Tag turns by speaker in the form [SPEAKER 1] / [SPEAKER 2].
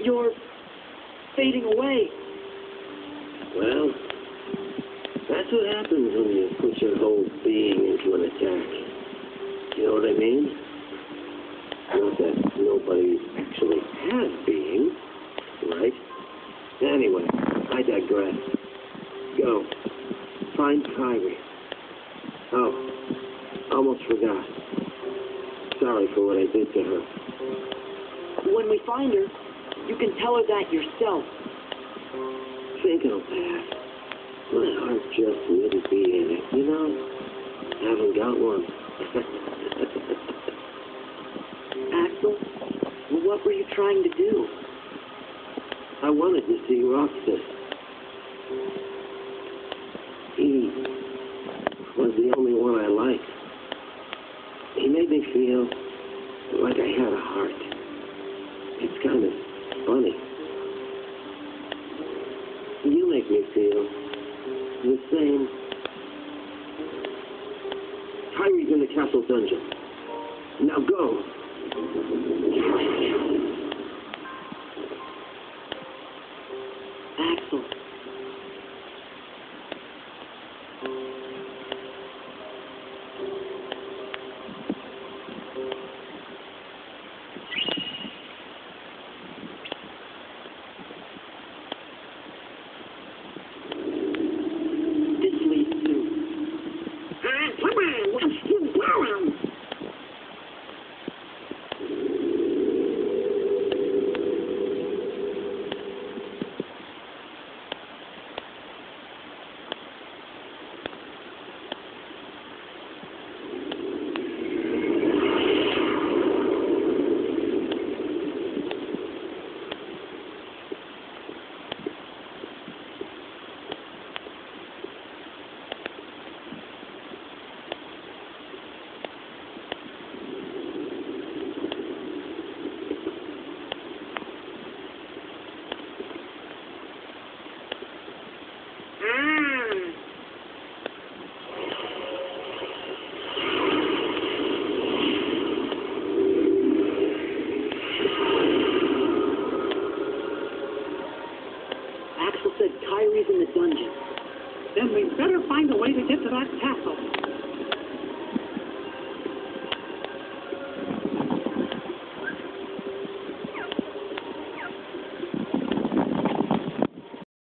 [SPEAKER 1] You're fading away.
[SPEAKER 2] Well, that's what happens when you put your whole being into an attack. You know what I mean? Not that nobody actually has being, right? Anyway, I digress. Go. Find Kyrie. Oh, almost forgot. Sorry for what I did to her.
[SPEAKER 1] When we find her, you can tell her that yourself.
[SPEAKER 2] Think of that. My heart just wouldn't be in it, you know? Haven't got one.
[SPEAKER 1] Axel, what were you trying to do?
[SPEAKER 2] I wanted to see Roxas. He was the only one I liked. He made me feel like I had a heart. It's kind of funny. You make me feel the same. Kyrie's in the castle dungeon. Now go.
[SPEAKER 1] Axel. This leads to...
[SPEAKER 3] Come on, let's get going.
[SPEAKER 1] Axel said Kyrie's in the dungeon.
[SPEAKER 3] Then we better find a way to get to that castle.